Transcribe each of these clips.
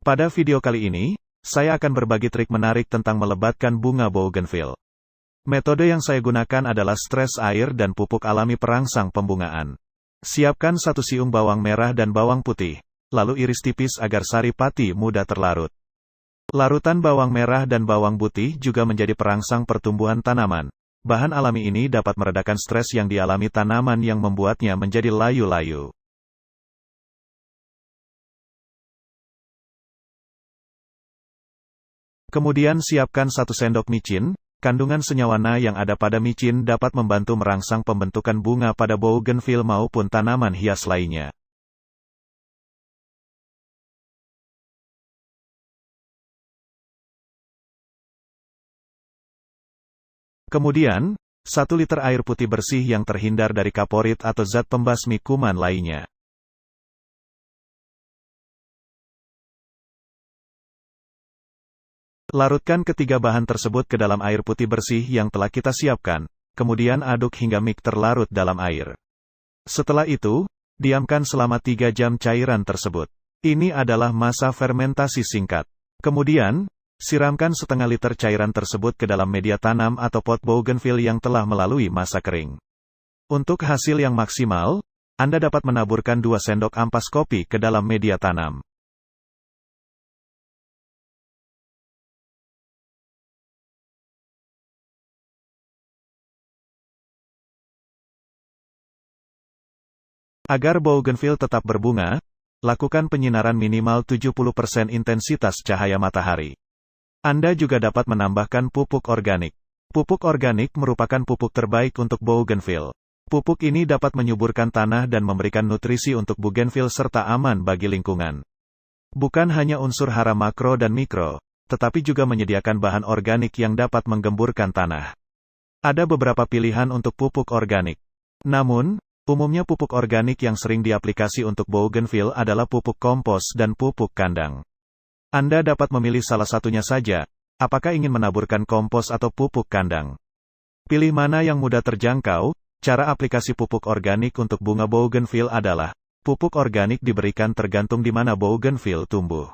Pada video kali ini, saya akan berbagi trik menarik tentang melebatkan bunga bougainville. Metode yang saya gunakan adalah stres air dan pupuk alami perangsang pembungaan. Siapkan 1 siung bawang merah dan bawang putih, lalu iris tipis agar sari pati mudah terlarut. Larutan bawang merah dan bawang putih juga menjadi perangsang pertumbuhan tanaman. Bahan alami ini dapat meredakan stres yang dialami tanaman yang membuatnya menjadi layu-layu. Kemudian siapkan 1 sendok micin. Kandungan senyawa Na yang ada pada micin dapat membantu merangsang pembentukan bunga pada bougainville maupun tanaman hias lainnya. Kemudian, 1 liter air putih bersih yang terhindar dari kaporit atau zat pembasmi kuman lainnya. Larutkan ketiga bahan tersebut ke dalam air putih bersih yang telah kita siapkan, kemudian aduk hingga mix terlarut dalam air. Setelah itu, diamkan selama 3 jam cairan tersebut. Ini adalah masa fermentasi singkat. Kemudian, siramkan setengah liter cairan tersebut ke dalam media tanam atau pot bougainville yang telah melalui masa kering. Untuk hasil yang maksimal, Anda dapat menaburkan 2 sendok ampas kopi ke dalam media tanam. Agar bougainville tetap berbunga, lakukan penyinaran minimal 70% intensitas cahaya matahari. Anda juga dapat menambahkan pupuk organik. Pupuk organik merupakan pupuk terbaik untuk bougainville. Pupuk ini dapat menyuburkan tanah dan memberikan nutrisi untuk bougainville serta aman bagi lingkungan. Bukan hanya unsur hara makro dan mikro, tetapi juga menyediakan bahan organik yang dapat menggemburkan tanah. Ada beberapa pilihan untuk pupuk organik. Namun, umumnya pupuk organik yang sering diaplikasi untuk bougainville adalah pupuk kompos dan pupuk kandang. Anda dapat memilih salah satunya saja, apakah ingin menaburkan kompos atau pupuk kandang. Pilih mana yang mudah terjangkau. Cara aplikasi pupuk organik untuk bunga bougainville adalah, pupuk organik diberikan tergantung di mana bougainville tumbuh.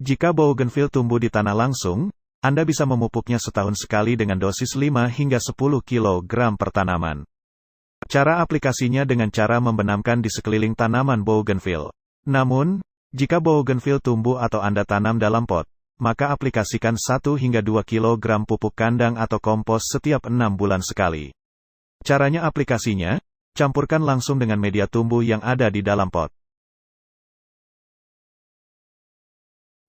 Jika bougainville tumbuh di tanah langsung, Anda bisa memupuknya setahun sekali dengan dosis 5 hingga 10 kg per tanaman. Cara aplikasinya dengan cara membenamkan di sekeliling tanaman bougainville. Namun, jika bougainville tumbuh atau Anda tanam dalam pot, maka aplikasikan 1 hingga 2 kg pupuk kandang atau kompos setiap 6 bulan sekali. Caranya aplikasinya, campurkan langsung dengan media tumbuh yang ada di dalam pot.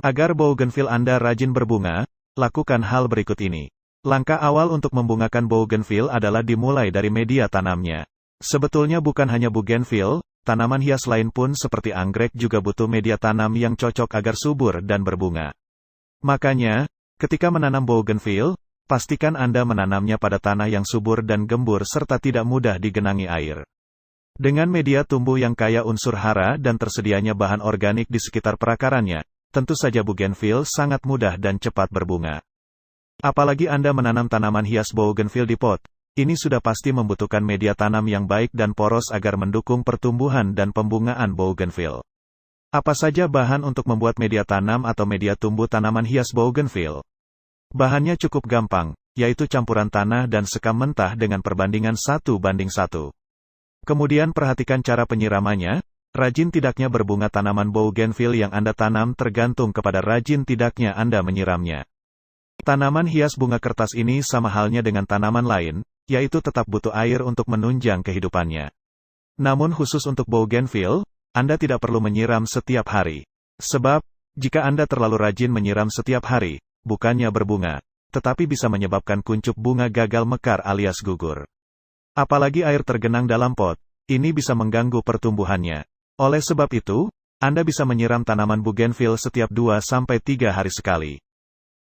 Agar bougainville Anda rajin berbunga, lakukan hal berikut ini. Langkah awal untuk membungakan bougainville adalah dimulai dari media tanamnya. Sebetulnya bukan hanya bougainville, tanaman hias lain pun seperti anggrek juga butuh media tanam yang cocok agar subur dan berbunga. Makanya, ketika menanam bougainville, pastikan Anda menanamnya pada tanah yang subur dan gembur serta tidak mudah digenangi air. Dengan media tumbuh yang kaya unsur hara dan tersedianya bahan organik di sekitar perakarannya, tentu saja bougainville sangat mudah dan cepat berbunga. Apalagi Anda menanam tanaman hias bougainville di pot, ini sudah pasti membutuhkan media tanam yang baik dan poros agar mendukung pertumbuhan dan pembungaan bougainville. Apa saja bahan untuk membuat media tanam atau media tumbuh tanaman hias bougainville? Bahannya cukup gampang, yaitu campuran tanah dan sekam mentah dengan perbandingan 1:1. Kemudian perhatikan cara penyiramannya. Rajin tidaknya berbunga tanaman bougainville yang Anda tanam tergantung kepada rajin tidaknya Anda menyiramnya. Tanaman hias bunga kertas ini sama halnya dengan tanaman lain, yaitu tetap butuh air untuk menunjang kehidupannya. Namun khusus untuk bougainville, Anda tidak perlu menyiram setiap hari. Sebab, jika Anda terlalu rajin menyiram setiap hari, bukannya berbunga, tetapi bisa menyebabkan kuncup bunga gagal mekar alias gugur. Apalagi air tergenang dalam pot, ini bisa mengganggu pertumbuhannya. Oleh sebab itu, Anda bisa menyiram tanaman bougainville setiap 2-3 hari sekali.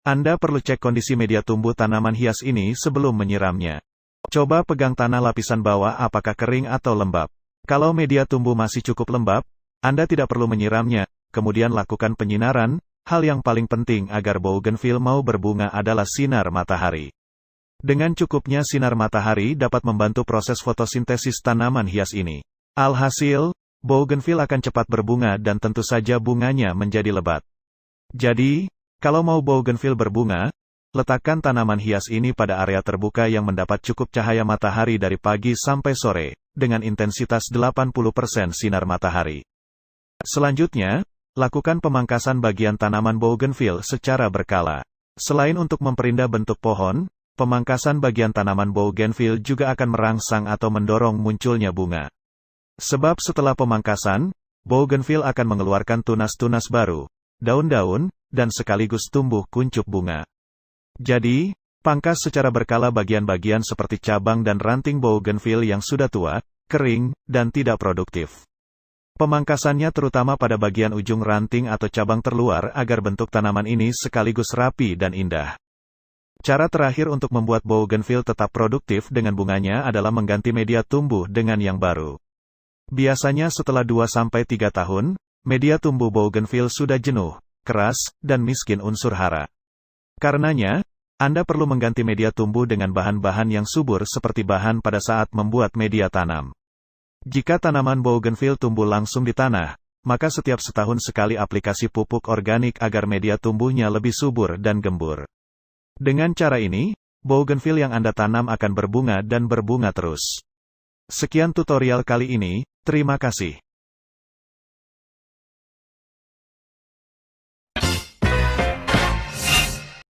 Anda perlu cek kondisi media tumbuh tanaman hias ini sebelum menyiramnya. Coba pegang tanah lapisan bawah apakah kering atau lembab. Kalau media tumbuh masih cukup lembab, Anda tidak perlu menyiramnya. Kemudian lakukan penyinaran. Hal yang paling penting agar bougainville mau berbunga adalah sinar matahari. Dengan cukupnya sinar matahari dapat membantu proses fotosintesis tanaman hias ini. Alhasil, bougainville akan cepat berbunga dan tentu saja bunganya menjadi lebat. Jadi, kalau mau bougainville berbunga, letakkan tanaman hias ini pada area terbuka yang mendapat cukup cahaya matahari dari pagi sampai sore, dengan intensitas 80% sinar matahari. Selanjutnya, lakukan pemangkasan bagian tanaman bougainville secara berkala. Selain untuk memperindah bentuk pohon, pemangkasan bagian tanaman bougainville juga akan merangsang atau mendorong munculnya bunga. Sebab setelah pemangkasan, bougainville akan mengeluarkan tunas-tunas baru, daun-daun, dan sekaligus tumbuh kuncup bunga. Jadi, pangkas secara berkala bagian-bagian seperti cabang dan ranting bougainville yang sudah tua, kering, dan tidak produktif. Pemangkasannya terutama pada bagian ujung ranting atau cabang terluar agar bentuk tanaman ini sekaligus rapi dan indah. Cara terakhir untuk membuat bougainville tetap produktif dengan bunganya adalah mengganti media tumbuh dengan yang baru. Biasanya setelah 2-3 tahun, media tumbuh bougainville sudah jenuh, keras, dan miskin unsur hara. Karenanya, Anda perlu mengganti media tumbuh dengan bahan-bahan yang subur seperti bahan pada saat membuat media tanam. Jika tanaman bougainville tumbuh langsung di tanah, maka setiap setahun sekali aplikasi pupuk organik agar media tumbuhnya lebih subur dan gembur. Dengan cara ini, bougainville yang Anda tanam akan berbunga dan berbunga terus. Sekian tutorial kali ini, terima kasih.